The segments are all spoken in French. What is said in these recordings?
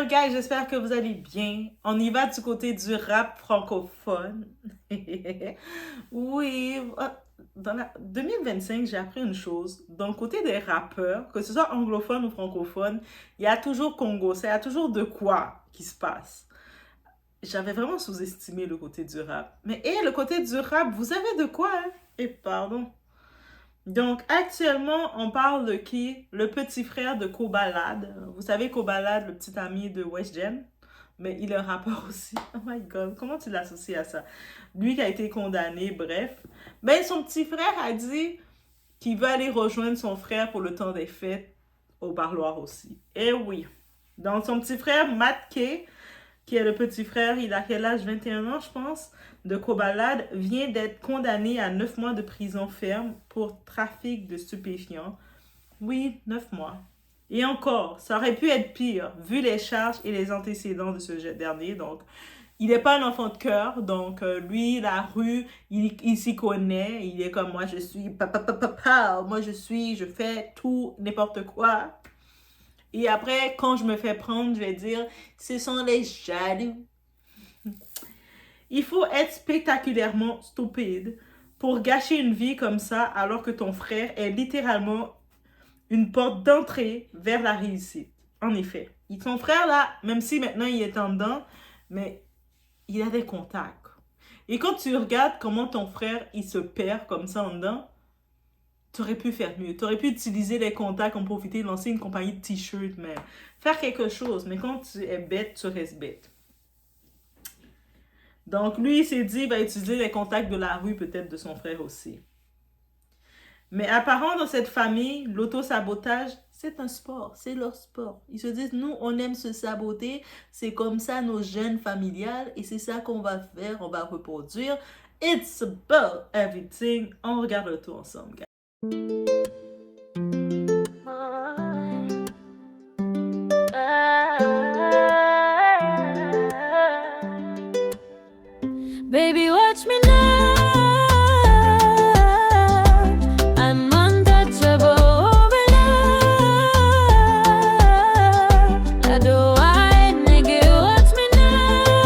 guys, j'espère que vous allez bien. On y va du côté du rap francophone. Oui, dans la 2025, j'ai appris une chose. Dans le côté des rappeurs, que ce soit anglophone ou francophone, il y a toujours Congo, il y a toujours de quoi qui se passe. J'avais vraiment sous-estimé le côté du rap. Mais le côté du rap, vous avez de quoi, hein? Et pardon. Donc, actuellement, on parle de qui? Le petit frère de Kobalade. Vous savez, Kobalade, le petit ami de WestGen, mais il est un rappeur aussi. Oh my god, comment tu l'associes à ça? Lui qui a été condamné, bref. Ben, son petit frère a dit qu'il veut aller rejoindre son frère pour le temps des fêtes au parloir aussi. Eh oui. Donc, son petit frère, Matt K, qui est le petit frère, il a quel âge? 21 ans, je pense, de Kobalade, vient d'être condamné à 9 mois de prison ferme pour trafic de stupéfiants. Oui, 9 mois. Et encore, ça aurait pu être pire, vu les charges et les antécédents de ce dernier. Donc, il n'est pas un enfant de cœur, donc lui, la rue, il s'y connaît. Il est comme moi, je suis moi je fais tout, n'importe quoi. Et après, quand je me fais prendre, je vais dire, ce sont les jaloux. Il faut être spectaculairement stupide pour gâcher une vie comme ça alors que ton frère est littéralement une porte d'entrée vers la réussite. En effet. Ton frère là, même si maintenant il est en dedans, mais il a des contacts. Et quand tu regardes comment ton frère il se perd comme ça en dedans, tu aurais pu faire mieux. Tu aurais pu utiliser les contacts, en profiter, lancer une compagnie de t-shirts, mais faire quelque chose. Mais quand tu es bête, tu restes bête. Donc lui, il s'est dit, il va utiliser les contacts de la rue, peut-être de son frère aussi. Mais apparemment, dans cette famille, l'auto-sabotage, c'est un sport, c'est leur sport. Ils se disent, nous, on aime se saboter, c'est comme ça nos gènes familiales, et c'est ça qu'on va faire, on va reproduire. It's about everything. On regarde le tout ensemble, guys. Baby, watch me now. I'm untouchable over love. I do I, nigga, watch me now.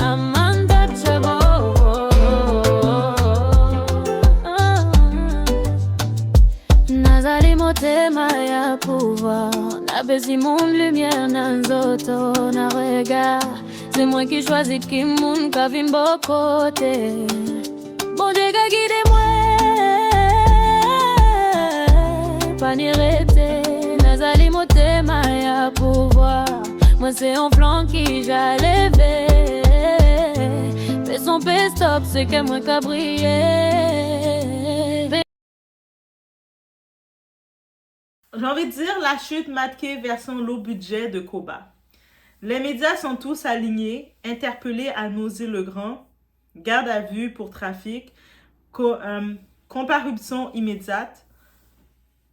I'm untouchable. Nazali motema ya pouvoir. Na besi monde lumière nan zoto na regard. C'est moi qui choisis qui moun ka vin bo côté. Bon Dieu ka guide moi. Pas ni rete, nazali motema ya pouvoir. Moi c'est un flanc qui j'allais lever. Fais son stop, c'est que moi ka briller. J'ai envie de dire la chute Matke version low budget de Koba. Les médias sont tous alignés, interpellés à nauser le grand, garde à vue pour trafic, comparution immédiate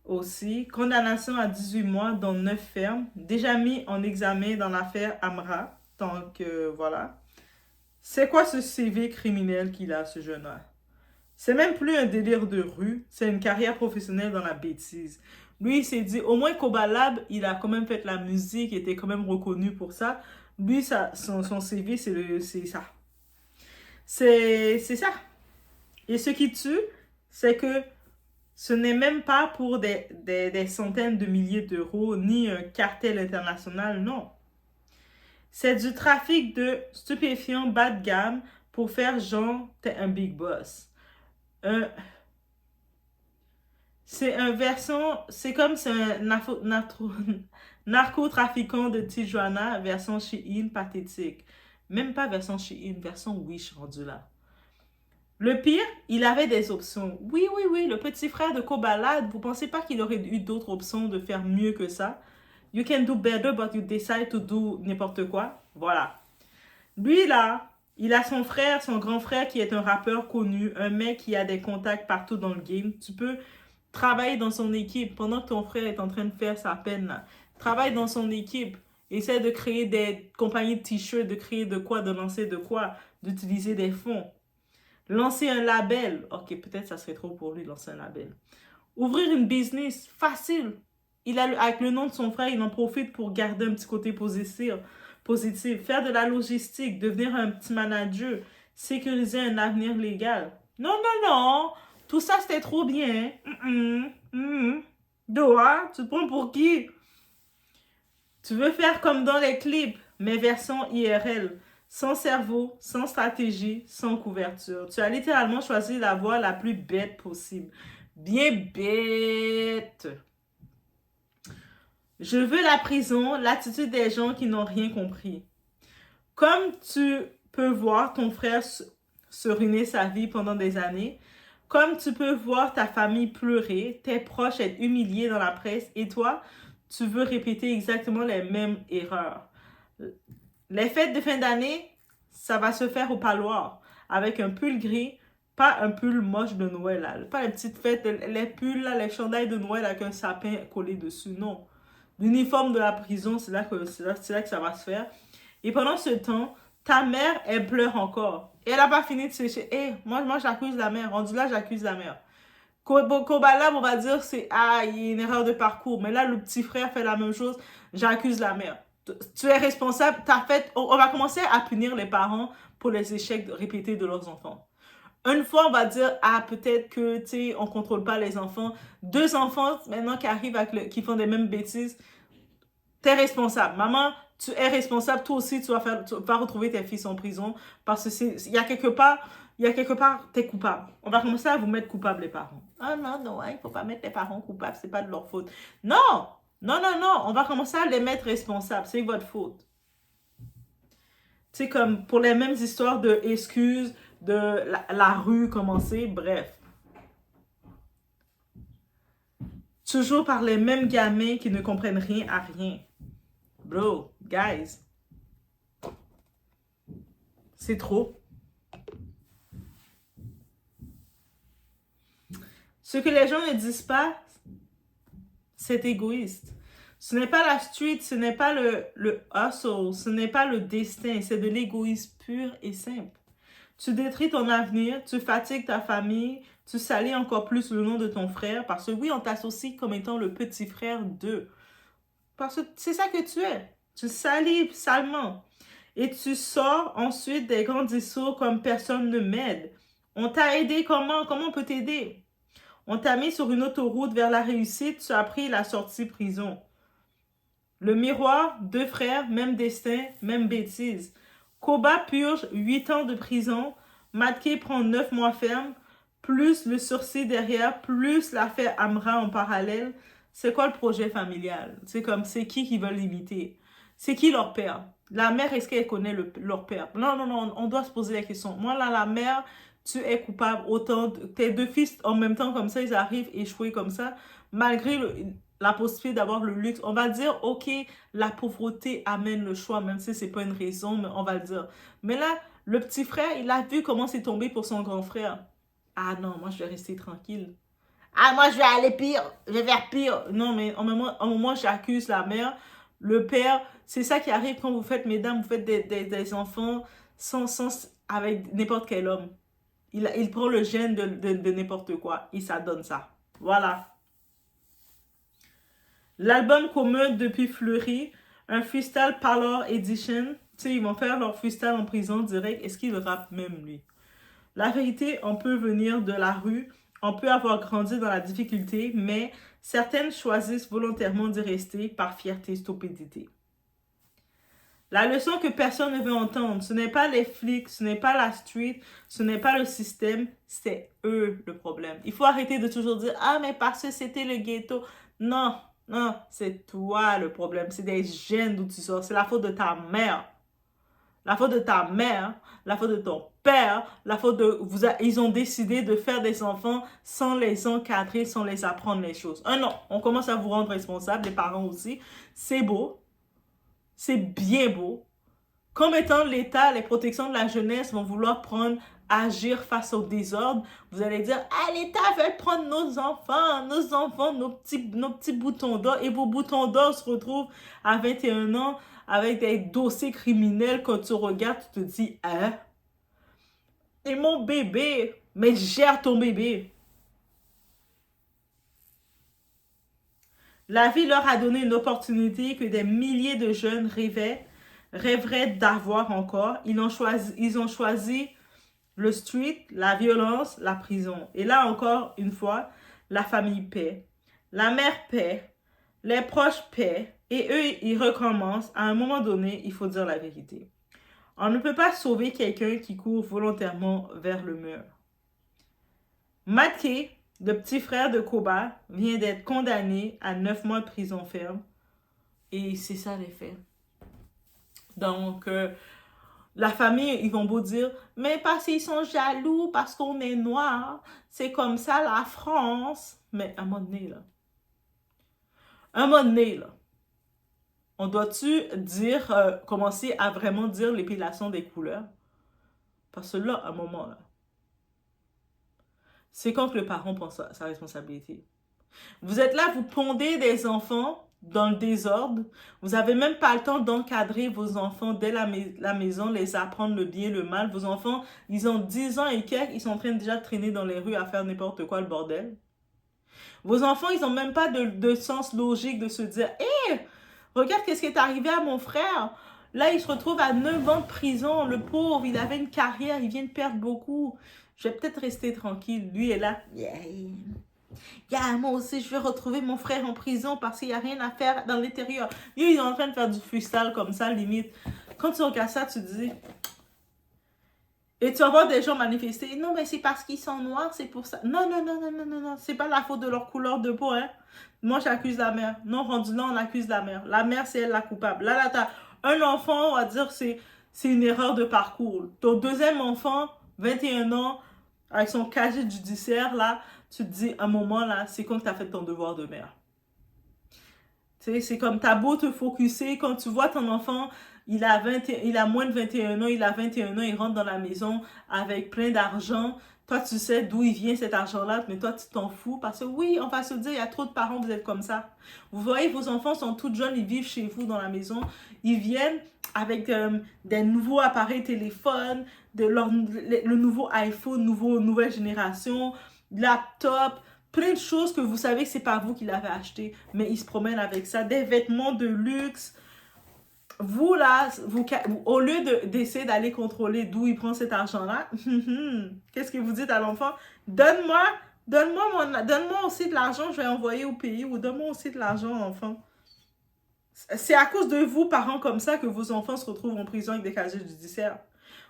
aussi, condamnation à 18 mois dans 9 fermes, déjà mis en examen dans l'affaire Amra. Donc voilà. C'est quoi ce CV criminel qu'il a, ce jeune-là? C'est même plus un délire de rue, c'est une carrière professionnelle dans la bêtise. Lui, il s'est dit, au moins Kobalab, il a quand même fait la musique, il était quand même reconnu pour ça. Lui, son CV, c'est ça. C'est ça. Et ce qui tue, c'est que ce n'est même pas pour des centaines de milliers d'euros, ni un cartel international, non. C'est du trafic de stupéfiants bas de gamme pour faire genre, t'es un big boss. C'est un version, c'est comme c'est un narcotrafiquant de Tijuana, version Shein pathétique. Même pas version Shein, version Wish rendu là. Le pire, il avait des options. Oui, le petit frère de Kobalade, vous pensez pas qu'il aurait eu d'autres options de faire mieux que ça? You can do better, but you decide to do n'importe quoi. Voilà. Lui là, il a son frère, son grand frère qui est un rappeur connu, un mec qui a des contacts partout dans le game. Tu peux travaille dans son équipe pendant que ton frère est en train de faire sa peine là. Travaille dans son équipe. Essaie de créer des compagnies de t-shirts, de créer de quoi, de lancer de quoi, d'utiliser des fonds. Lancer un label. Ok, peut-être ça serait trop pour lui lancer un label. Ouvrir une business, facile. avec le nom de son frère, il en profite pour garder un petit côté positif. Faire de la logistique, devenir un petit manager, sécuriser un avenir légal. Non, non, non. Tout ça, c'était trop bien. Doha, tu te prends pour qui? Tu veux faire comme dans les clips, mais version IRL. Sans cerveau, sans stratégie, sans couverture. Tu as littéralement choisi la voie la plus bête possible. Bien bête. Je veux la prison, l'attitude des gens qui n'ont rien compris. Comme tu peux voir ton frère se ruiner sa vie pendant des années, comme tu peux voir ta famille pleurer, tes proches être humiliés dans la presse, et toi, tu veux répéter exactement les mêmes erreurs. Les fêtes de fin d'année, ça va se faire au parloir, avec un pull gris, pas un pull moche de Noël, là. Pas les petites fêtes, les pulls, là, les chandails de Noël avec un sapin collé dessus, non. L'uniforme de la prison, c'est là que ça va se faire. Et pendant ce temps, ta mère, elle pleure encore. Et elle n'a pas fini de sécher. Moi, j'accuse la mère. Rendu là, j'accuse la mère. Kobalab, on va dire, il y a une erreur de parcours. Mais là, le petit frère fait la même chose. J'accuse la mère. Tu es responsable. On va commencer à punir les parents pour les échecs répétés de leurs enfants. Une fois, on va dire, peut-être que, tu sais, on contrôle pas les enfants. 2 enfants, maintenant, qui arrivent qui font des mêmes bêtises, t'es responsable. Maman, tu es responsable. Toi aussi, tu vas retrouver tes fils en prison parce que il y a quelque part, t'es coupable. On va commencer à vous mettre coupables, les parents. Ah non, non, il faut pas mettre les parents coupables. C'est pas de leur faute. Non, non, non, non. On va commencer à les mettre responsables. C'est votre faute. Tu sais, comme pour les mêmes histoires de excuses, de la rue commencer, bref. Toujours par les mêmes gamins qui ne comprennent rien à rien. Bro, guys, c'est trop. Ce que les gens ne disent pas, c'est égoïste. Ce n'est pas la street, ce n'est pas le hustle, ce n'est pas le destin, c'est de l'égoïsme pur et simple. Tu détruis ton avenir, tu fatigues ta famille, tu salis encore plus le nom de ton frère, parce que oui, on t'associe comme étant le petit frère d'eux. Parce que c'est ça que tu es. Tu salis salement. Et tu sors ensuite des grands discours comme personne ne m'aide. On t'a aidé comment? Comment on peut t'aider? On t'a mis sur une autoroute vers la réussite, tu as pris la sortie prison. Le miroir, 2 frères, même destin, même bêtise. Koba purge 8 ans de prison. Matke prend 9 mois ferme, plus le sursis derrière, plus l'affaire Amra en parallèle. C'est quoi le projet familial? C'est qui veulent l'imiter? C'est qui leur père? La mère, est-ce qu'elle connaît leur père? Non, non, non, on doit se poser la question. Moi, là, la mère, tu es coupable. Autant, tes 2 fils, en même temps, comme ça, ils arrivent échoués comme ça, malgré la possibilité d'avoir le luxe. On va dire, ok, la pauvreté amène le choix, même si c'est pas une raison, mais on va le dire. Mais là, le petit frère, il a vu comment c'est tombé pour son grand frère. Ah non, moi, je vais rester tranquille. Ah, moi, je vais aller pire. Je vais faire pire. Non, mais au moment j'accuse la mère. Le père, c'est ça qui arrive quand vous faites, mesdames, vous faites des enfants avec n'importe quel homme. Il prend le gène de n'importe quoi. Et ça donne ça. Voilà. L'album commun depuis Fleury, un freestyle Parlor Edition. Tu sais, ils vont faire leur freestyle en prison direct. Est-ce qu'il rappe même, lui? La vérité, on peut venir de la rue, on peut avoir grandi dans la difficulté, mais certaines choisissent volontairement d'y rester par fierté, stupidité. La leçon que personne ne veut entendre, ce n'est pas les flics, ce n'est pas la street, ce n'est pas le système, c'est eux le problème. Il faut arrêter de toujours dire « Ah, mais parce que c'était le ghetto. » Non, non, c'est toi le problème. C'est des gènes d'où tu sors. C'est la faute de ta mère. La faute de ta mère, la faute de ton père, la faute de... Ils ont décidé de faire des enfants sans les encadrer, sans les apprendre les choses. Non, on commence à vous rendre responsable, les parents aussi. C'est beau. C'est bien beau. Comme étant l'État, les protections de la jeunesse vont vouloir agir face au désordre. Vous allez dire, ah, l'État veut prendre nos enfants, nos petits boutons d'or. Et vos boutons d'or se retrouvent à 21 ans avec des dossiers criminels. Quand tu regardes, tu te dis, hein? Et mon bébé, mais gère ton bébé. La vie leur a donné une opportunité que des milliers de jeunes rêveraient d'avoir encore. Ils ont choisi le street, la violence, la prison. Et là encore une fois, la famille paie. La mère paie. Les proches paient. Et eux, ils recommencent. À un moment donné, il faut dire la vérité. On ne peut pas sauver quelqu'un qui court volontairement vers le mur. Matkey, le petit frère de Koba, vient d'être condamné à 9 mois de prison ferme. Et c'est ça les faits. Donc, la famille, ils vont beau dire, mais parce qu'ils sont jaloux, parce qu'on est noir, c'est comme ça la France. Mais à un moment donné, là, on doit-tu dire, commencer à vraiment dire l'épilation des couleurs? Parce que là, à un moment, là, c'est quand que le parent prend sa responsabilité. Vous êtes là, vous pondez des enfants dans le désordre. Vous n'avez même pas le temps d'encadrer vos enfants dès la maison, les apprendre le bien, le mal. Vos enfants, ils ont 10 ans et quelques, ils sont en train déjà de traîner dans les rues à faire n'importe quoi, le bordel. Vos enfants, ils n'ont même pas de sens logique de se dire « Hé, regarde qu'est-ce qui est arrivé à mon frère. Là, il se retrouve à 9 ans de prison. Le pauvre, il avait une carrière, il vient de perdre beaucoup. Je vais peut-être rester tranquille. » Lui est là. Yeah, moi aussi, je vais retrouver mon frère en prison parce qu'il n'y a rien à faire dans l'intérieur. Lui, il est en train de faire du freestyle comme ça, limite. Quand tu regardes ça, tu te dis... Et tu vas voir des gens manifester. Non, mais c'est parce qu'ils sont noirs, c'est pour ça. Non. C'est pas la faute de leur couleur de peau, hein. Moi, j'accuse la mère. Non, rendu là, on accuse la mère. La mère, c'est elle la coupable. Là, t'as un enfant, on va dire, c'est une erreur de parcours. Ton deuxième enfant, 21 ans, avec son casier judiciaire, là, tu te dis, à un moment, là, c'est quand tu as fait ton devoir de mère. Tu sais, c'est comme, t'as beau te focuser, quand tu vois ton enfant, il a moins de 21 ans, il a 21 ans, il rentre dans la maison avec plein d'argent. Toi, tu sais d'où il vient cet argent-là, mais toi, tu t'en fous. Parce que oui, on va se dire, il y a trop de parents, vous êtes comme ça. Vous voyez, vos enfants sont tous jeunes, ils vivent chez vous dans la maison. Ils viennent avec des nouveaux appareils téléphones, le nouveau iPhone, nouvelle génération, laptop, plein de choses que vous savez que c'est pas vous qui l'avez acheté, mais ils se promènent avec ça, des vêtements de luxe. Vous, là, au lieu d'essayer d'aller contrôler d'où il prend cet argent-là, qu'est-ce que vous dites à l'enfant? Donne-moi aussi de l'argent, je vais envoyer au pays, ou donne-moi aussi de l'argent, enfant. C'est à cause de vous, parents comme ça, que vos enfants se retrouvent en prison avec des casiers judiciaires.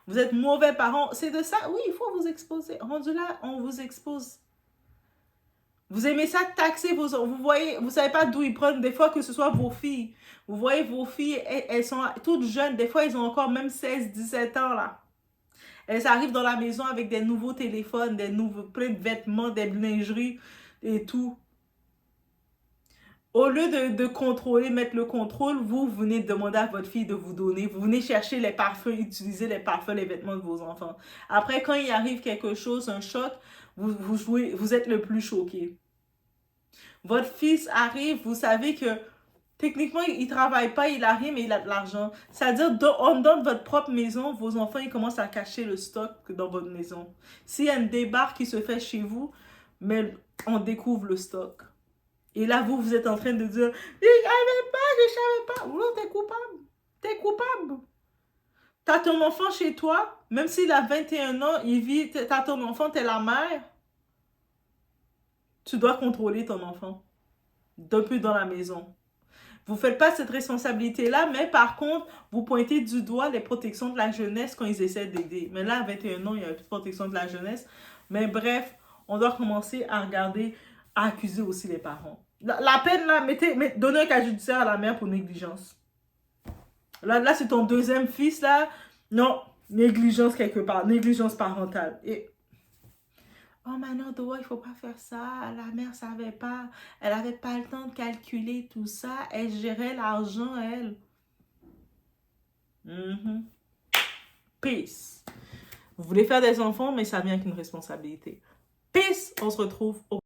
Vous êtes mauvais parents. C'est de ça, oui, il faut vous exposer. Rendu là, on vous expose. Vous aimez ça taxer vos enfants. Vous voyez, vous savez pas d'où ils prennent. Des fois, que ce soit vos filles. Vous voyez, vos filles, elles sont toutes jeunes. Des fois, elles ont encore même 16, 17 ans, là. Elles arrivent dans la maison avec des nouveaux téléphones, plein de vêtements, des lingeries et tout. Au lieu de contrôler, mettre le contrôle, vous venez demander à votre fille de vous donner. Vous venez chercher les parfums, utiliser les parfums, les vêtements de vos enfants. Après, quand il arrive quelque chose, un choc, vous êtes le plus choqué. Votre fils arrive, vous savez que techniquement, il ne travaille pas, il a rien, mais il a de l'argent. C'est-à-dire, dans votre propre maison, vos enfants, ils commencent à cacher le stock dans votre maison. S'il y a une débarque qui se fait chez vous, mais on découvre le stock. Et là, vous êtes en train de dire, je savais pas. Non, t'es coupable. T'es coupable. T'as ton enfant chez toi, même s'il a 21 ans, t'as ton enfant, t'es la mère. Tu dois contrôler ton enfant. Depuis dans la maison. Vous ne faites pas cette responsabilité-là, mais par contre, vous pointez du doigt les protections de la jeunesse quand ils essaient d'aider. Mais là, à 21 ans, il n'y a plus de protection de la jeunesse. Mais bref, on doit commencer à regarder, à accuser aussi les parents. La peine, là, donnez un cas judiciaire à la mère pour négligence. Là c'est ton deuxième fils, là. Non, négligence quelque part, négligence parentale. Et oh, Manon, il ne faut pas faire ça. La mère ne savait pas. Elle n'avait pas le temps de calculer tout ça. Elle gérait l'argent, elle. Peace. Vous voulez faire des enfants, mais ça vient avec une responsabilité. Peace. On se retrouve au